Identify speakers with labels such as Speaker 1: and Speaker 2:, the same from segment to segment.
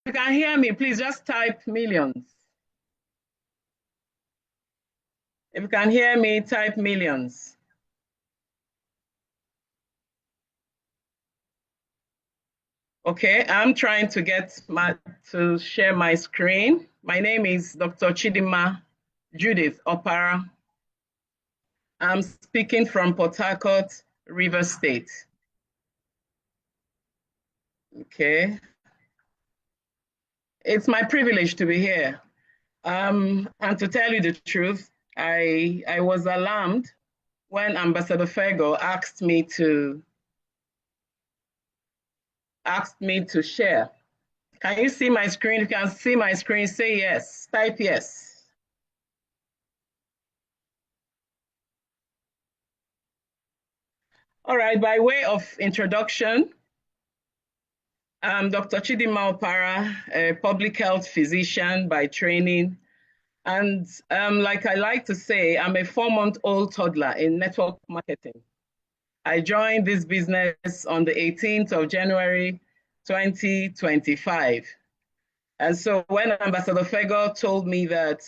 Speaker 1: you can hear me, please just type millions. If you can hear me, type millions. Okay, I'm trying to to share my screen. My name is Dr. CHIDINMA Judith OPARA. I'm speaking from Port Harcourt, Rivers State. Okay. It's my privilege to be here. And to tell you the truth, I was alarmed when Ambassador Fego asked me to share. Can you see my screen? If you can see my screen, say yes. Type yes. All right, by way of introduction, I'm Dr. CHIDINMA OPARA, a public health physician by training. And like I like to say, I'm a 4-month-old toddler in network marketing. I joined this business on the 18th of January, 2025. And so when Ambassador Fego told me that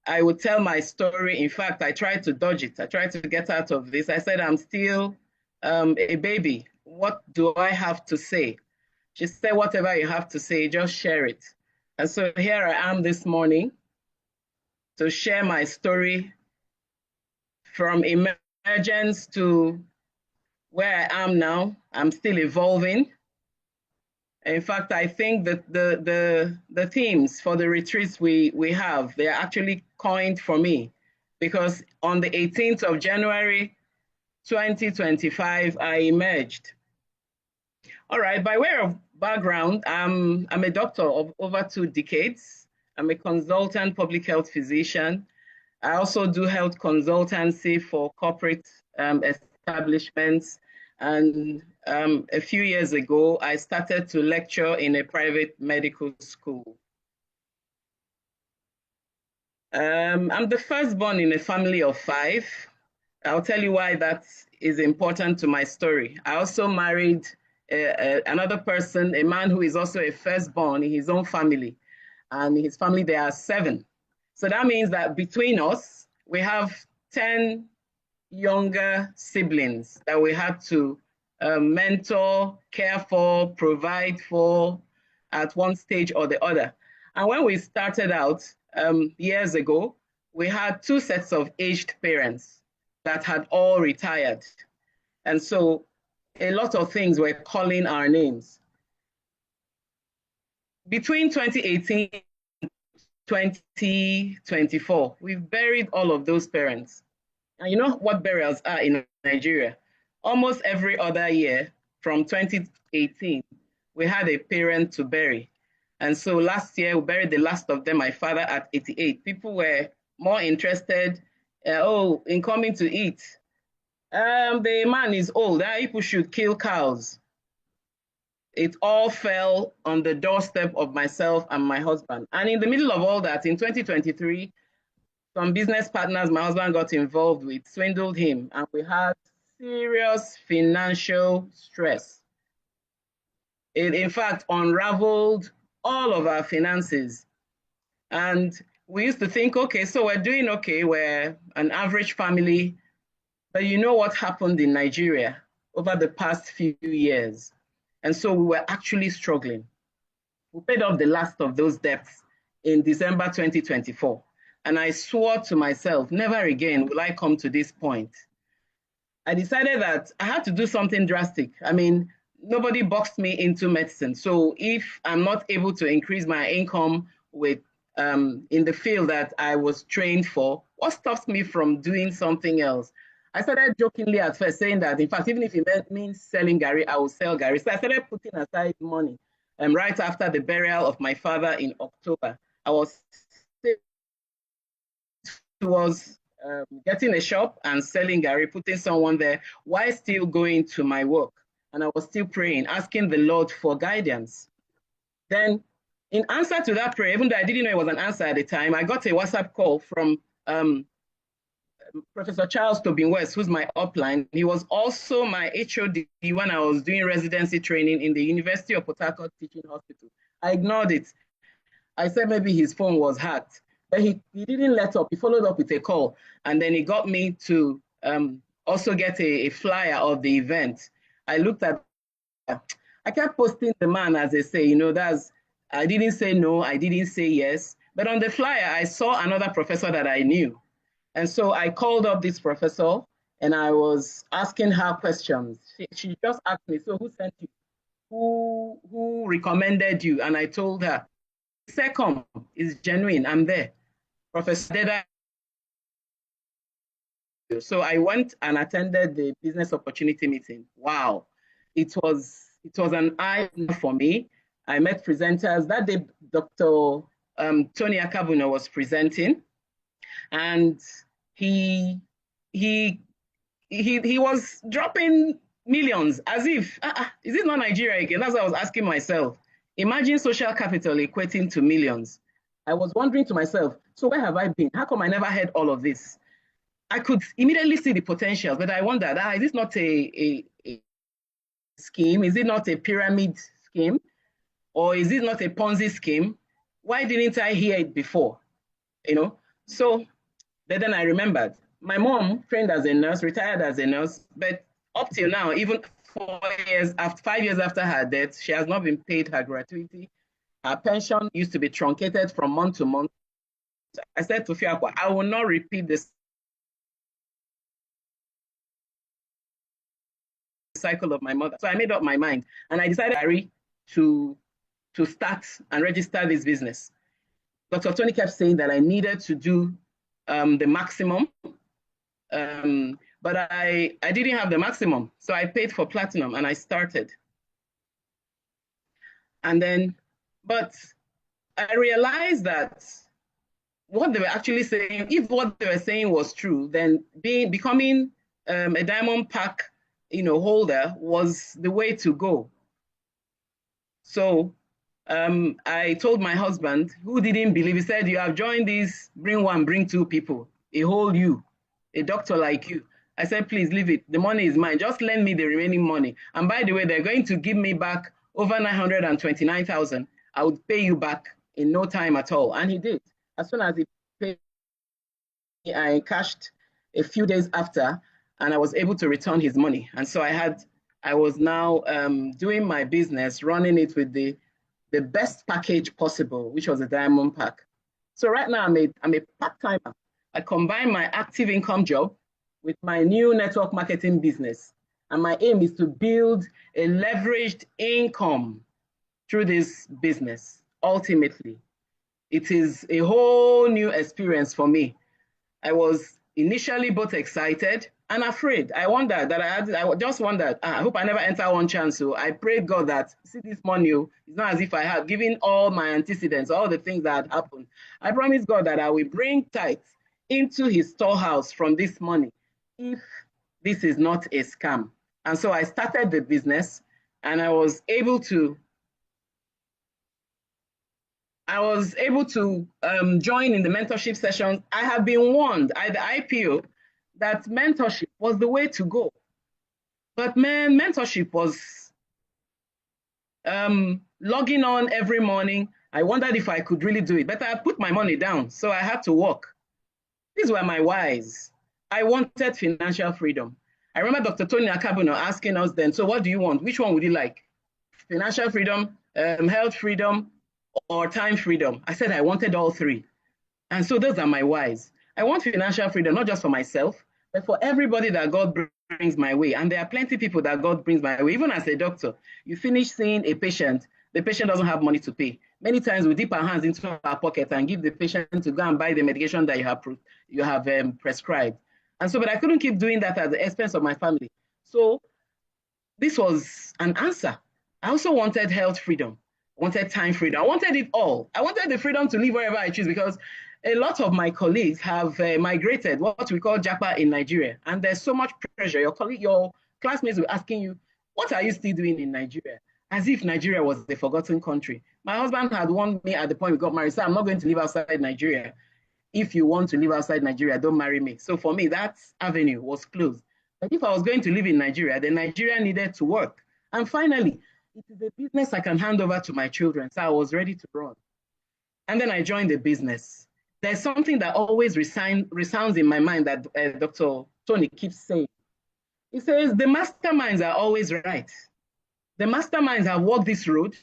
Speaker 1: I would tell my story, in fact, I tried to dodge it. I tried to get out of this. I said, I'm still a baby. What do I have to say? She said, whatever you have to say, just share it. And so here I am this morning to share my story from emergence to where I am now. I'm still evolving. In fact, I think that the themes for the retreats we have, they're actually coined for me, because on the 18th of January, 2025, I emerged. All right, by way of background, I'm a doctor of over 2 decades. I'm a consultant public health physician. I also do health consultancy for corporate establishments. And a few years ago, I started to lecture in a private medical school. I'm the firstborn in a family of 5. I'll tell you why that is important to my story. I also married another person, a man who is also a firstborn in his own family. And in his family, there are 7. So that means that between us, we have 10 younger siblings that we had to mentor, care for, provide for at one stage or the other. And when we started out years ago, we had 2 sets of aged parents that had all retired. And so a lot of things were calling our names. Between 2018 and 2024, we've buried all of those parents. And you know what burials are in Nigeria? Almost every other year from 2018, we had a parent to bury. And so last year, we buried the last of them, my father, at 88. People were more interested, in coming to eat. The man is old. People should kill cows. It all fell on the doorstep of myself and my husband. And in the middle of all that, in 2023, some business partners my husband got involved with swindled him, and we had serious financial stress. It, in fact, unraveled all of our finances. And we used to think, okay, so we're doing okay, we're an average family. But you know what happened in Nigeria over the past few years? And so we were actually struggling. We paid off the last of those debts in December 2024. And I swore to myself, never again will I come to this point. I decided that I had to do something drastic. I mean, nobody boxed me into medicine. So if I'm not able to increase my income with in the field that I was trained for, what stops me from doing something else? I started jokingly at first saying that, in fact, even if it means selling Gary, I will sell Gary. So I started putting aside money. Right after the burial of my father in October, I was getting a shop and selling Gary, putting someone there, while still going to my work. And I was still praying, asking the Lord for guidance. Then, in answer to that prayer, even though I didn't know it was an answer at the time, I got a WhatsApp call from Professor Charles Tobin West, who's my upline. He was also my HOD when I was doing residency training in the University of Port Harcourt Teaching Hospital. I ignored it. I said maybe his phone was hacked. But he didn't let up. He followed up with a call. And then he got me to also get a flyer of the event. I looked at, I kept posting the man, as they say, I didn't say no, I didn't say yes. But on the flyer, I saw another professor that I knew. And so I called up this professor and I was asking her questions. She just asked me, so who sent you? Who recommended you? And I told her, second is genuine. I'm there. Professor Deda. So I went and attended the business opportunity meeting. Wow. It was an eye for me. I met presenters. That day, Dr. Tony Akabuno was presenting, and he he he was dropping millions as if is it not Nigeria again? That's what I was asking myself. Imagine social capital equating to millions. I was wondering to myself, so where have I been? How come I never heard all of this? I could immediately see the potentials, but I wondered, is this not a scheme? Is it not a pyramid scheme? Or is it not a Ponzi scheme? Why didn't I hear it before? So but then I remembered my mom trained as a nurse, retired as a nurse, but up till now, even 4 years after 5 years after her death, she has not been paid her gratuity. Her pension used to be truncated from month to month. I said to Fiakwa, I will not repeat this cycle of my mother. So I made up my mind and I decided to start and register this business. Dr. Tony kept saying that I needed to do the maximum, but I didn't have the maximum. So I paid for platinum and I started. And then, but I realized that what they were actually saying, if what they were saying was true, then becoming a diamond pack, holder was the way to go. So I told my husband, who didn't believe, he said, you have joined this, bring one, bring two people, a whole you, a doctor like you. I said, please leave it. The money is mine. Just lend me the remaining money. And by the way, they're going to give me back over 929,000. I would pay you back in no time at all. And he did. As soon as he paid me, I cashed a few days after, and I was able to return his money. And so I was now doing my business, running it with the best package possible, which was a diamond pack. So right now I'm a part-timer. I combine my active income job with my new network marketing business. And my aim is to build a leveraged income through this business. Ultimately, it is a whole new experience for me. I was initially both excited and afraid. I just wondered, I hope I never enter one chance. So I prayed God that, see this money, it's not as if I have given all my antecedents, all the things that had happened. I promised God that I will bring tithes into his storehouse from this money if this is not a scam. And so I started the business and I was able to join in the mentorship sessions. I have been warned at the IPO that mentorship was the way to go. But man, mentorship was logging on every morning. I wondered if I could really do it, but I put my money down, so I had to work. These were my whys. I wanted financial freedom. I remember Dr. Tony Akabuno asking us then, so what do you want? Which one would you like? Financial freedom, health freedom, or time freedom? I said I wanted all three. And so those are my whys. I want financial freedom, not just for myself, but for everybody that God brings my way. And there are plenty of people that God brings my way. Even as a doctor, you finish seeing a patient, the patient doesn't have money to pay. Many times we dip our hands into our pocket and give the patient to go and buy the medication that you have prescribed. And so, but I couldn't keep doing that at the expense of my family. So this was an answer. I also wanted health freedom, wanted time freedom. I wanted it all. I wanted the freedom to live wherever I choose, because a lot of my colleagues have migrated, what we call Japa in Nigeria. And there's so much pressure. Your classmates were asking you, what are you still doing in Nigeria? As if Nigeria was a forgotten country. My husband had warned me at the point we got married, so I'm not going to live outside Nigeria. If you want to live outside Nigeria, don't marry me. So for me, that avenue was closed. But if I was going to live in Nigeria, then Nigeria needed to work. And finally, it is a business I can hand over to my children. So I was ready to run. And then I joined the business. There's something that always resounds in my mind that Dr. Tony keeps saying. He says, the masterminds are always right. The masterminds have walked this road,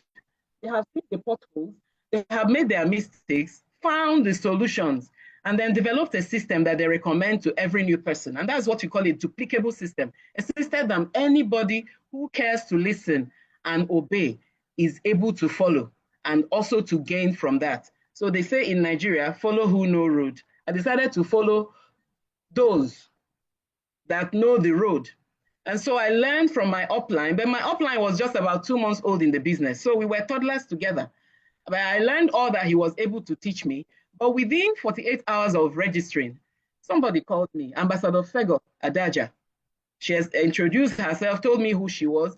Speaker 1: they have seen the potholes, they have made their mistakes, found the solutions, and then developed a system that they recommend to every new person. And that's what you call a duplicable system, a system that anybody who cares to listen and obey is able to follow and also to gain from that. So they say in Nigeria, follow who know road. I decided to follow those that know the road. And so I learned from my upline, but my upline was just about 2 months old in the business. So we were toddlers together. But I learned all that he was able to teach me. But within 48 hours of registering, somebody called me, Ambassador Fego Adaja. She has introduced herself, told me who she was,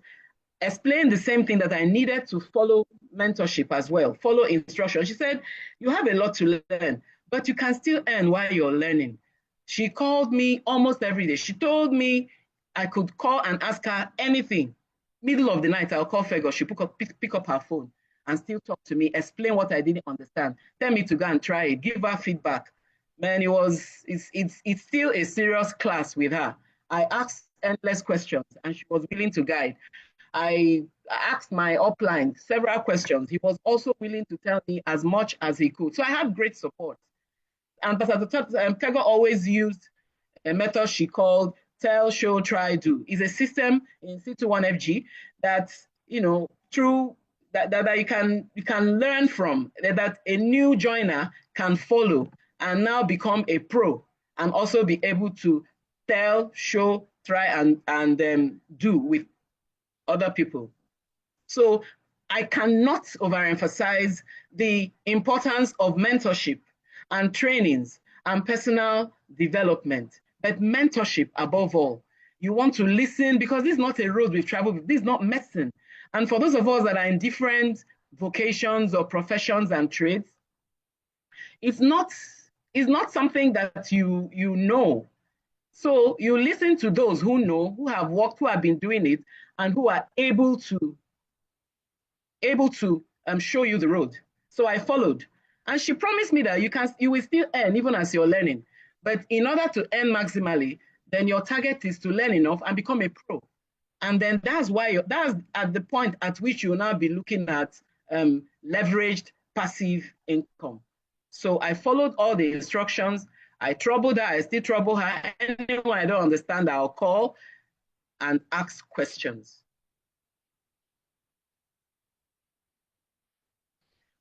Speaker 1: explained the same thing that I needed to follow mentorship as well, follow instruction. She said, you have a lot to learn, but you can still earn while you're learning. She called me almost every day. She told me I could call and ask her anything. Middle of the night, I'll call Fego. She pick up her phone and still talk to me, explain what I didn't understand, tell me to go and try it, give her feedback. Man, it's still a serious class with her. I asked endless questions and she was willing to guide. I asked my upline several questions. He was also willing to tell me as much as he could. So I had great support. And but at the time, Pega always used a method she called tell, show, try, do. It's a system in C21FG that, through that you can learn from, that a new joiner can follow and now become a pro and also be able to tell, show, try, and do with other people. So I cannot overemphasize the importance of mentorship and trainings and personal development, but mentorship above all. You want to listen because this is not a road we've traveled. This is not medicine. And for those of us that are in different vocations or professions and trades, it's not something that you know. So you listen to those who know, who have worked, who have been doing it, and who are able to show you the road. So I followed. And she promised me that you will still earn even as you're learning. But in order to earn maximally, then your target is to learn enough and become a pro. And then that's at the point at which you'll now be looking at leveraged passive income. So I followed all the instructions. I troubled her, I still trouble her. Anyone I don't understand, I'll call and ask questions.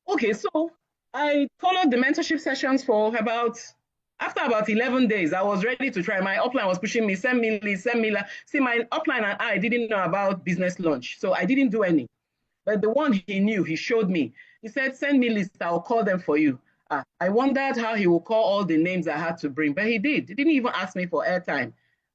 Speaker 1: Okay, so I followed the mentorship sessions for after about 11 days, I was ready to try. My upline was pushing me, send me leads, send me. See, my upline and I didn't know about business launch, so I didn't do any. But the one he knew, he showed me. He said, send me lists, I'll call them for you. I wondered how he would call all the names I had to bring, but he did. He didn't even ask me for airtime.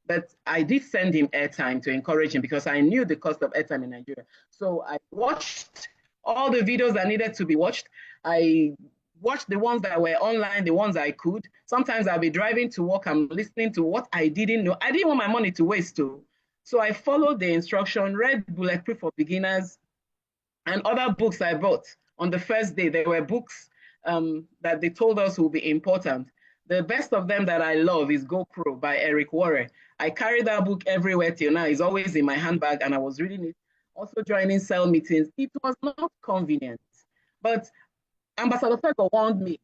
Speaker 1: But I did send him airtime to encourage him because I knew the cost of airtime in Nigeria. So I watched all the videos that needed to be watched. I watched the ones that were online, the ones I could. Sometimes I'll be driving to work, I'm listening to what I didn't know. I didn't want my money to waste too. So I followed the instruction, read Bulletproof for Beginners and other books I bought. On the first day, there were books that they told us will be important. The best of them that I love is Go Pro by Eric Warren. I carry that book everywhere till now. It's always in my handbag and I was reading it. Also joining cell meetings. It was not convenient, but Ambassador Fego warned me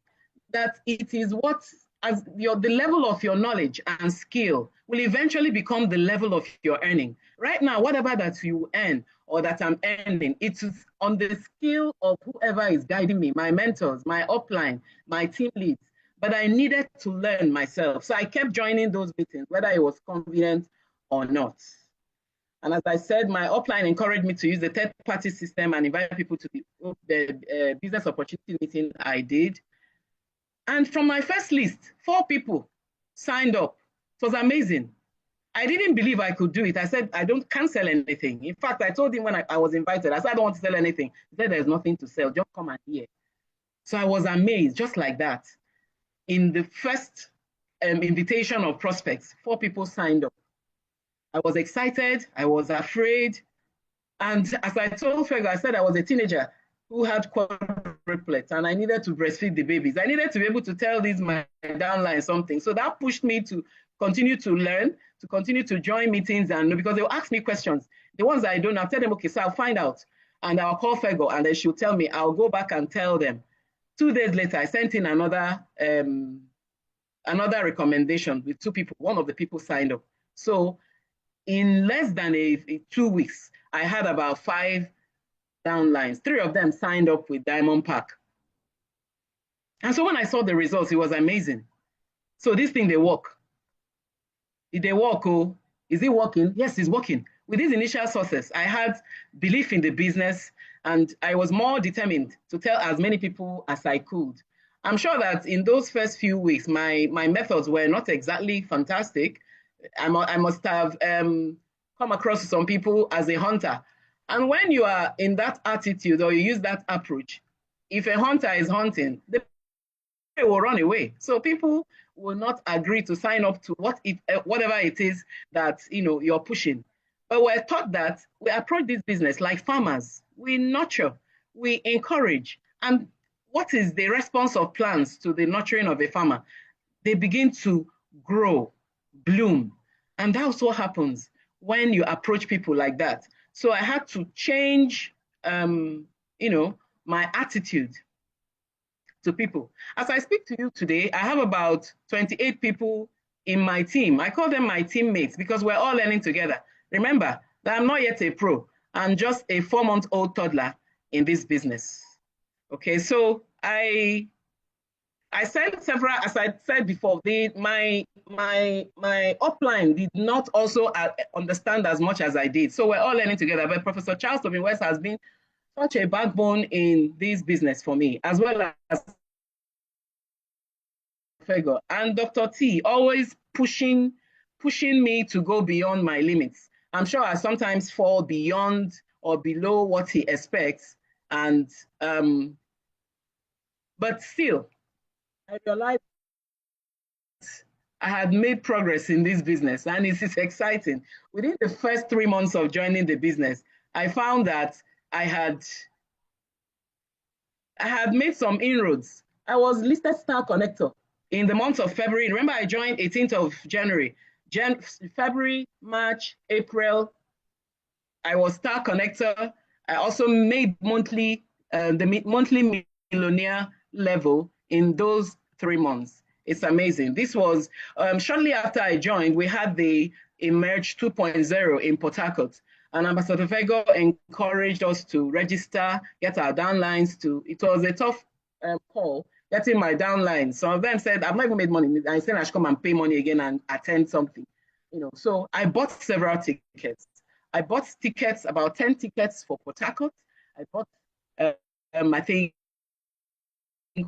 Speaker 1: that it is the level of your knowledge and skill will eventually become the level of your earning. Right now, whatever that you earn or that I'm earning, it is on the skill of whoever is guiding me, my mentors, my upline, my team leads. But I needed to learn myself. So I kept joining those meetings, whether it was convenient or not. And as I said, my upline encouraged me to use the third-party system and invite people to the business opportunity meeting I did. And from my first list, 4 people signed up. It was amazing. I didn't believe I could do it. I said, can't sell anything. In fact, I told him when I was invited, I said, I don't want to sell anything. He said, there's nothing to sell, just come and hear. So I was amazed, just like that. In the first invitation of prospects, 4 people signed up. I was excited, I was afraid. And as I told Fego, I said I was a teenager who had quadruple triplets and I needed to breastfeed the babies. I needed to be able to tell these my downline something. So that pushed me to continue to learn, to continue to join meetings, and because they'll ask me questions. The ones I don't know, I'll tell them, okay, so I'll find out. And I'll call Fego and then she'll tell me, I'll go back and tell them. 2 days later, I sent in another recommendation with 2 people. One of the people signed up. So in less than 2 weeks, I had about 5 downlines. 3 of them signed up with Diamond Park. And so when I saw the results, it was amazing. So this thing, they work. Did they work? Oh, is it working? Yes, it's working. With these initial sources, I had belief in the business and I was more determined to tell as many people as I could. I'm sure that in those first few weeks, my methods were not exactly fantastic. I must have come across some people as a hunter. And when you are in that attitude or you use that approach, if a hunter is hunting, the prey will run away. So people will not agree to sign up to whatever it is that you're pushing. But we're taught that we approach this business like farmers. We nurture, we encourage. And what is the response of plants to the nurturing of a farmer? They begin to grow, bloom. And that's what happens when you approach people like that. So I had to change, my attitude to people. As I speak to you today, I have about 28 people in my team. I call them my teammates because we're all learning together. Remember that I'm not yet a pro. I'm just a 4-month-old toddler in this business. Okay, so I said several, as I said before, my upline did not also understand as much as I did. So we're all learning together. But Professor Charles Tobin West has been such a backbone in this business for me, as well as Fego. And Dr. T always pushing me to go beyond my limits. I'm sure I sometimes fall beyond or below what he expects. And but still, I realized I had made progress in this business, and it is exciting. Within the first 3 months of joining the business, I found that I had made some inroads. I was listed star connector in the month of February. Remember, I joined 18th of January. February, March, April, I was star connector. I also made the monthly millionaire level in those 3 months. It's amazing. This was shortly after I joined, we had the Emerge 2.0 in Port Harcourt. And Ambassador Fego encouraged us to register, get our downlines it was a tough call, getting my downlines. Some of them said, I've not even made money. I said I should come and pay money again and attend something. So I bought several tickets. I bought tickets, about 10 tickets for Port Harcourt. I bought, I think,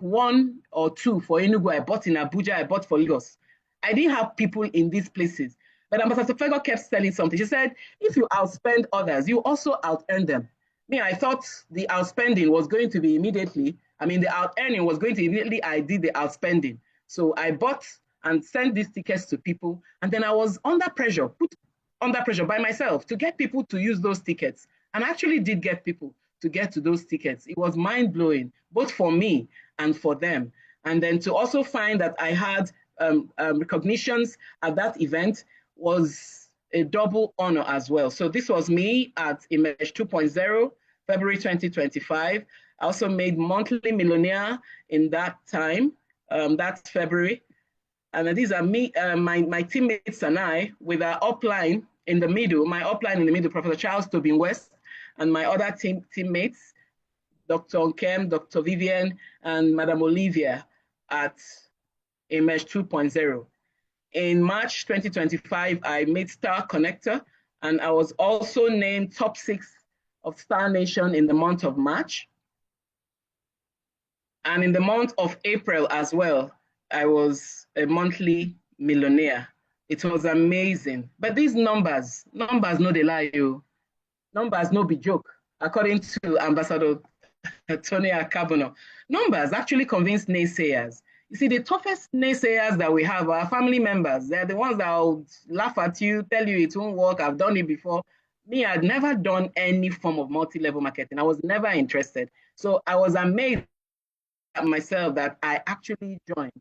Speaker 1: 1 or 2 for Enugu. I bought in Abuja. I bought for Lagos. I didn't have people in these places. But Ambassador Fego kept selling something. She said, if you outspend others, you also out-earn them. Me, I thought the outspending was going to be immediately. The out-earning was going to immediately. I did the outspending. So I bought and sent these tickets to people. And then I was put under pressure by myself to get people to use those tickets. And I actually did get people to get to those tickets. It was mind-blowing, both for me and for them. And then to also find that I had recognitions at that event was a double honor as well. So this was me at Emerge 2.0, February 2025. I also made monthly millionaire in that time, that's February. And these are me, my teammates and I, with our upline in the middle, Professor Charles Tobin West, and my other teammates, Dr. Nkem, Dr. Vivian, and Madam Olivia at Emerge 2.0. In March 2025, I made Star Connector, and I was also named top 6 of Star Nation in the month of March. And in the month of April as well, I was a monthly millionaire. It was amazing. But these numbers no dey lie you. Numbers no be joke. According to Ambassador Tony Akabono, numbers actually convince naysayers. You see, the toughest naysayers that we have are family members. They're the ones that will laugh at you, tell you it won't work, I've done it before. Me, I'd never done any form of multi-level marketing. I was never interested. So I was amazed myself that I actually joined,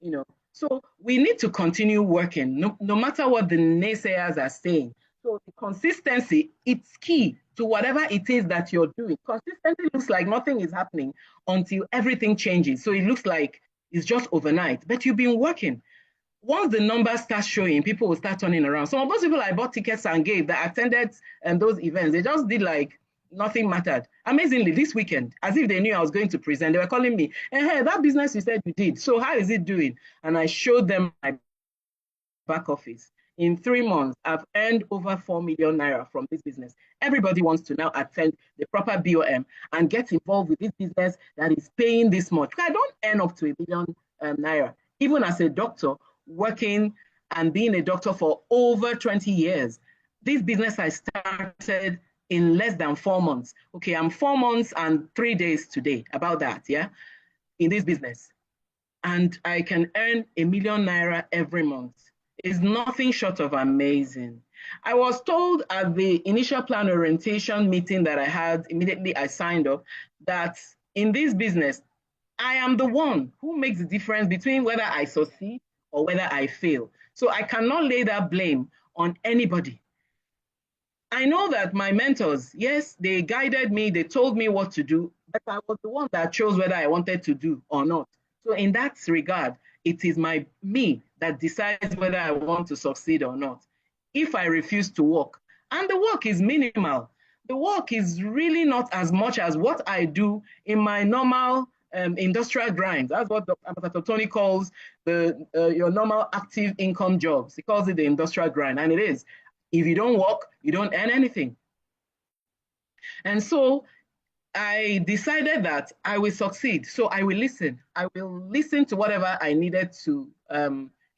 Speaker 1: you know. So we need to continue working, no matter what the naysayers are saying. So the consistency, it's key to whatever it is that you're doing. Consistency looks like nothing is happening until everything changes. So it looks like it's just overnight, but you've been working. Once the numbers start showing, people will start turning around. Some of those people I bought tickets and gave that attended those events, they just did like nothing mattered. Amazingly, this weekend, as if they knew I was going to present, they were calling me, hey, that business you said you did, so how is it doing? And I showed them my back office. In 3 months, I've earned over 4 million naira from this business. Everybody wants to now attend the proper BOM and get involved with this business that is paying this much. I don't earn up to 1 million naira. Even as a doctor, working and being a doctor for over 20 years, this business I started in less than 4 months. Okay, I'm 4 months and 3 days today, about that, yeah, in this business. And I can earn 1 million naira every month. It's nothing short of amazing. I was told at the initial plan orientation meeting that I had, immediately I signed up, that in this business, I am the one who makes the difference between whether I succeed or whether I fail. So I cannot lay that blame on anybody. I know that my mentors, yes, they guided me, they told me what to do, but I was the one that chose whether I wanted to do or not. So in that regard, it is me that decides whether I want to succeed or not. If I refuse to work, and the work is minimal, the work is really not as much as what I do in my normal industrial grind. That's what Ambassador Tony calls your normal active income jobs. He calls it the industrial grind, and it is. If you don't work, you don't earn anything. And so I decided that I will succeed. So I will listen. I will listen to whatever I needed to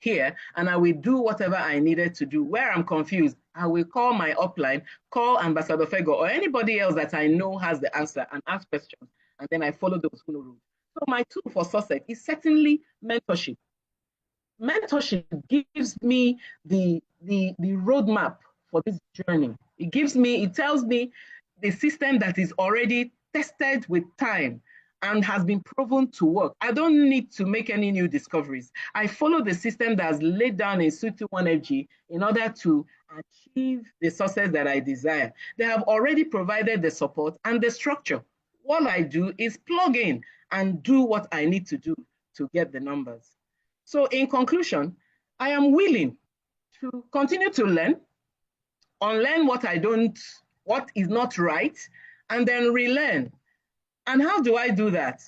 Speaker 1: hear, and I will do whatever I needed to do. Where I'm confused, I will call my upline, call Ambassador Fego or anybody else that I know has the answer and ask questions. And then I follow those who know rules. So my tool for success is certainly mentorship. Mentorship gives me the roadmap for this journey. It tells me the system that is already tested with time and has been proven to work. I don't need to make any new discoveries. I follow the system that's laid down in Sutu 1FG in order to achieve the success that I desire. They have already provided the support and the structure. All I do is plug in and do what I need to do to get the numbers. So in conclusion, I am willing to continue to learn, unlearn what is not right, and then relearn. And how do I do that?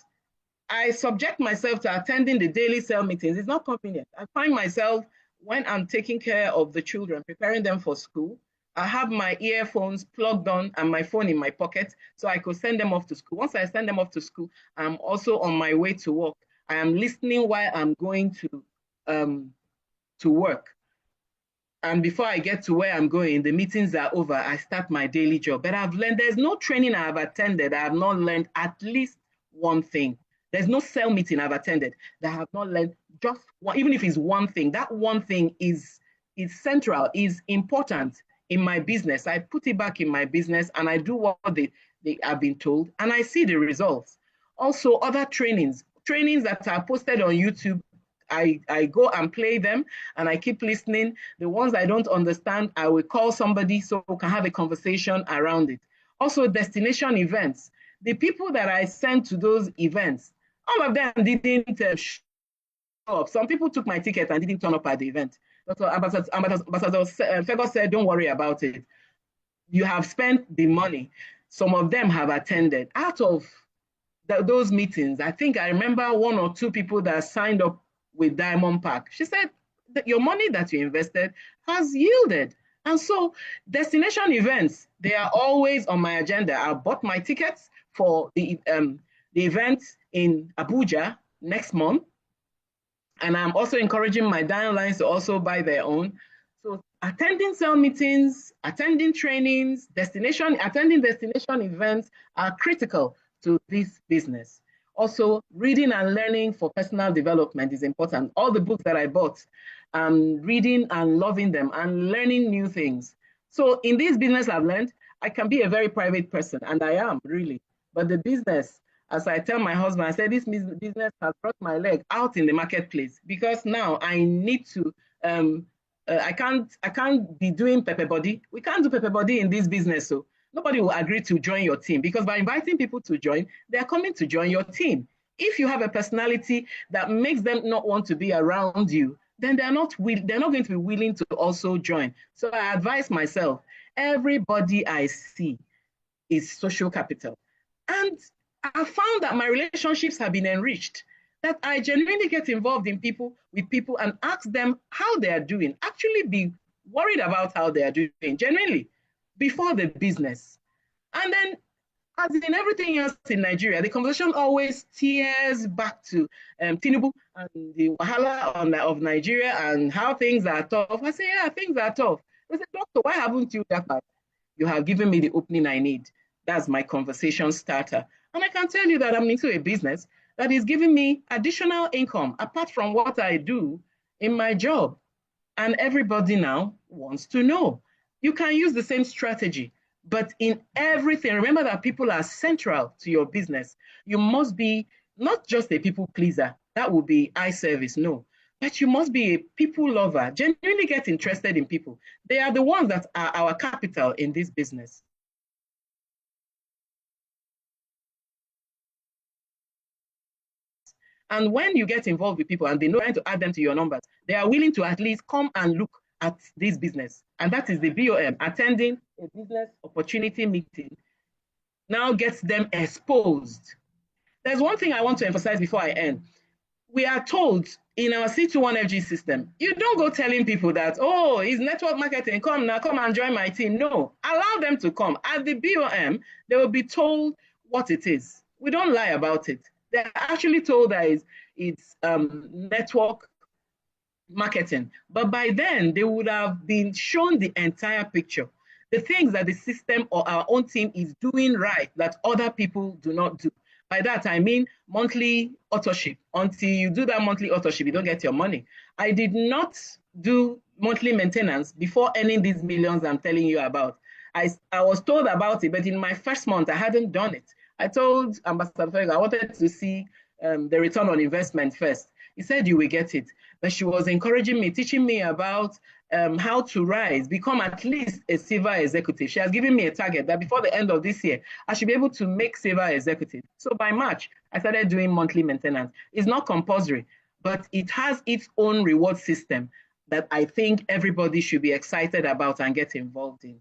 Speaker 1: I subject myself to attending the daily cell meetings. It's not convenient. I find myself, when I'm taking care of the children, preparing them for school, I have my earphones plugged on and my phone in my pocket so I could send them off to school. Once I send them off to school, I'm also on my way to work. I am listening while I'm going to work. And before I get to where I'm going, the meetings are over, I start my daily job. But I've learned, there's no training I've attended, I have not learned at least one thing. There's no cell meeting I've attended that I have not learned just one, even if it's one thing. That one thing is central, is important in my business. I put it back in my business and I do what they have been told and I see the results. Also, other trainings that are posted on YouTube, I go and play them and I keep listening. The ones I don't understand, I will call somebody so we can have a conversation around it. Also, destination events. The people that I sent to those events, all of them didn't show up. Some people took my ticket and didn't turn up at the event. Dr. Ambassador Fego said, don't worry about it. You have spent the money. Some of them have attended. Out of those meetings, I think I remember 1 or 2 people that signed up with Diamond Park. She said that your money that you invested has yielded. And so destination events, they are always on my agenda. I bought my tickets for the event in Abuja next month. And I'm also encouraging my downlines to also buy their own. So attending cell meetings, attending trainings, attending destination events are critical to this business. Also, reading and learning for personal development is important. All the books that I bought, reading and loving them and learning new things. So in this business I've learned, I can be a very private person, and I am really. But the business, as I tell my husband, I said, this business has brought my leg out in the marketplace because now I need to, I can't be doing pepper body. We can't do pepper body in this business. So nobody will agree to join your team because by inviting people to join, they are coming to join your team. If you have a personality that makes them not want to be around you, then they're not going to be willing to also join. So I advise myself, everybody I see is social capital. And I found that my relationships have been enriched, that I genuinely get involved in people with people and ask them how they are doing, actually be worried about how they are doing, genuinely, before the business. And then, as in everything else in Nigeria, the conversation always steers back to Tinubu and the wahala of Nigeria and how things are tough. I say, yeah, things are tough. They say, doctor, why haven't you done that? You have given me the opening I need. That's my conversation starter. And I can tell you that I'm into a business that is giving me additional income apart from what I do in my job. And everybody now wants to know. You can use the same strategy, but in everything, remember that people are central to your business. You must be not just a people pleaser. That would be eye service, no. But you must be a people lover, genuinely get interested in people. They are the ones that are our capital in this business. And when you get involved with people and they know trying to add them to your numbers, they are willing to at least come and look at this business. And that is the BOM, attending a business opportunity meeting, now gets them exposed. There's one thing I want to emphasize before I end. We are told in our C21FG system, you don't go telling people that, oh, it's network marketing, come now, come and join my team. No, allow them to come. At the BOM, they will be told what it is. We don't lie about it. They're actually told that it's network marketing. But by then, they would have been shown the entire picture. The things that the system or our own team is doing right that other people do not do. By that, I mean monthly authorship. Until you do that monthly authorship, you don't get your money. I did not do monthly maintenance before earning these millions I'm telling you about. I was told about it, but in my first month, I hadn't done it. I told Ambassador Ferg I wanted to see the return on investment first. He said, you will get it. But she was encouraging me, teaching me about how to rise, become at least a silver executive. She has given me a target that before the end of this year, I should be able to make silver executive. So by March, I started doing monthly maintenance. It's not compulsory, but it has its own reward system that I think everybody should be excited about and get involved in.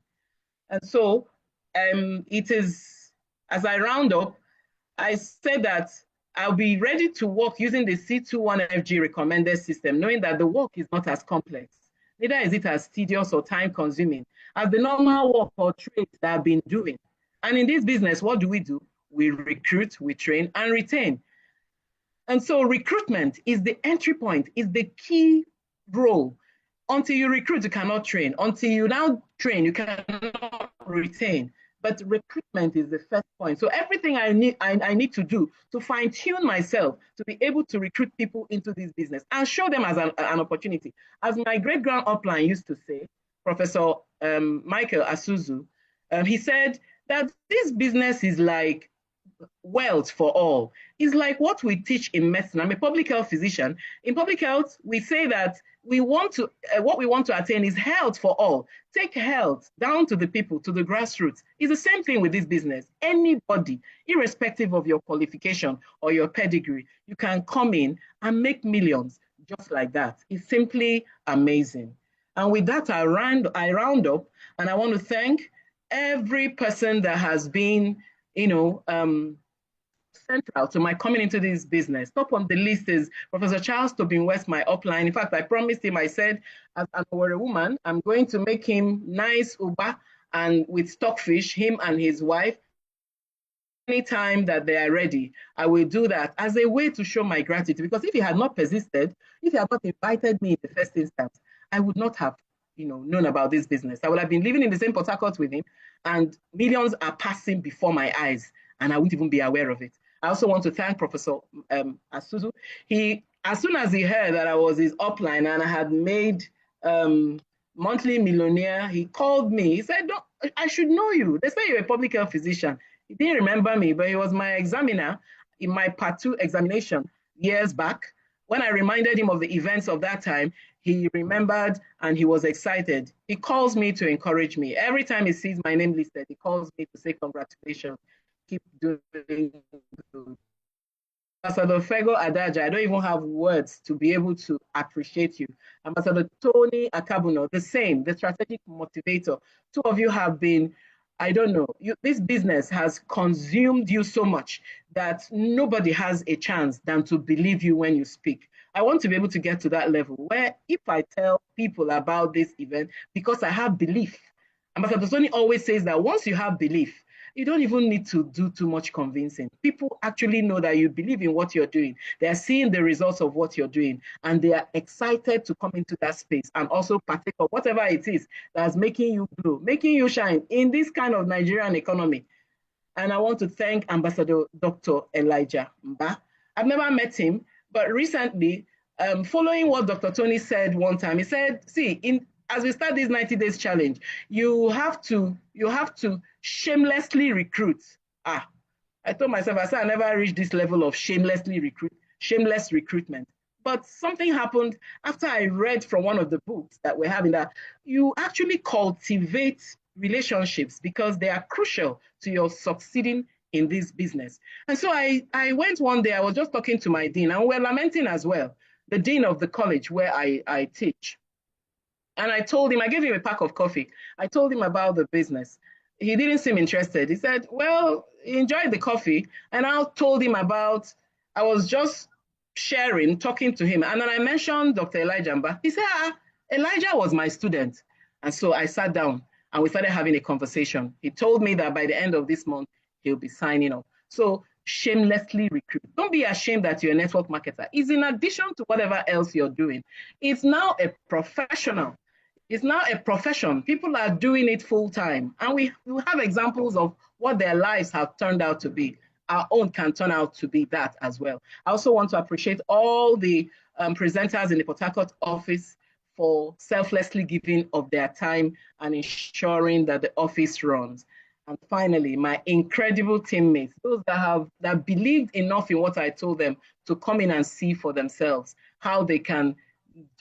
Speaker 1: And so it is, as I round up, I said that I'll be ready to work using the C21FG recommended system, knowing that the work is not as complex. Neither is it as tedious or time consuming as the normal work or trade that I've been doing. And in this business, what do? We recruit, we train, and retain. And so recruitment is the entry point, is the key role. Until you recruit, you cannot train. Until you now train, you cannot retain. But recruitment is the first point. So everything I need to do to fine-tune myself to be able to recruit people into this business and show them as an opportunity. As my great-grand upline used to say, Professor Michael Asuzu, he said that this business is like wealth for all. It's like what we teach in medicine. I'm a public health physician. In public health, we say that what we want to attain is health for all. Take health down to the people, to the grassroots. It's the same thing with this business. Anybody, irrespective of your qualification or your pedigree, you can come in and make millions just like that. It's simply amazing. And with that, I round up, and I want to thank every person that has been, central to my coming into this business. Top on the list is Professor Charles Tobin West, my upline. In fact, I promised him, I said, as an Owerri woman, I'm going to make him nice uba and with stockfish, him and his wife. Anytime that they are ready, I will do that as a way to show my gratitude. Because if he had not persisted, if he had not invited me in the first instance, I would not have known about this business. I would have been living in the same Port Harcourt with him, and millions are passing before my eyes, and I wouldn't even be aware of it. I also want to thank Professor Asuzu. As soon as he heard that I was his upline and I had made monthly millionaire, he called me. He said, I should know you. They say you're a public health physician. He didn't remember me, but he was my examiner. in my part 2 examination years back. When I reminded him of the events of that time, he remembered and he was excited. He calls me to encourage me. Every time he sees my name listed, he calls me to say congratulations. Keep doing good. Ambassador Fego Adaja, I don't even have words to be able to appreciate you. Ambassador Tony Akabuno, the same, the strategic motivator. Two of you have been, I don't know, this business has consumed you so much that nobody has a chance than to believe you when you speak. I want to be able to get to that level where if I tell people about this event, because I have belief, Ambassador Tony always says that once you have belief, you don't even need to do too much convincing. People actually know that you believe in what you're doing. They are seeing the results of what you're doing, and they are excited to come into that space and also partake of whatever it is that's making you glow, making you shine in this kind of Nigerian economy. And I want to thank Ambassador Dr. Elijah Mba. I've never met him, but recently, following what Dr. Tony said one time, he said, see, as we start this 90 days challenge, you have to shamelessly recruit. I told myself, I said I never reached this level of shameless recruitment. But something happened after I read from one of the books that we're having that you actually cultivate relationships because they are crucial to your succeeding in this business. And so I went one day, I was just talking to my dean, and we're lamenting as well, the dean of the college where I teach. And I told him, I gave him a pack of coffee. I told him about the business. He didn't seem interested. He said, well, he enjoyed the coffee. And I told him about, I was just sharing, talking to him. And then I mentioned Dr. Elijah Mba. He said, Elijah was my student. And so I sat down and we started having a conversation. He told me that by the end of this month, he'll be signing up. So shamelessly recruit. Don't be ashamed that you're a network marketer. It's in addition to whatever else you're doing. It's now a professional. It's now a profession. People are doing it full time. And we have examples of what their lives have turned out to be. Our own can turn out to be that as well. I also want to appreciate all the presenters in the Port Harcourt office for selflessly giving of their time and ensuring that the office runs. And finally, my incredible teammates, those that believed enough in what I told them to come in and see for themselves how they can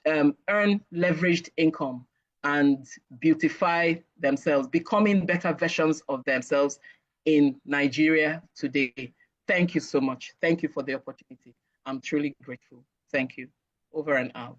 Speaker 1: earn leveraged income and beautify themselves, becoming better versions of themselves in Nigeria today. Thank you so much. Thank you for the opportunity. I'm truly grateful. Thank you. Over and out.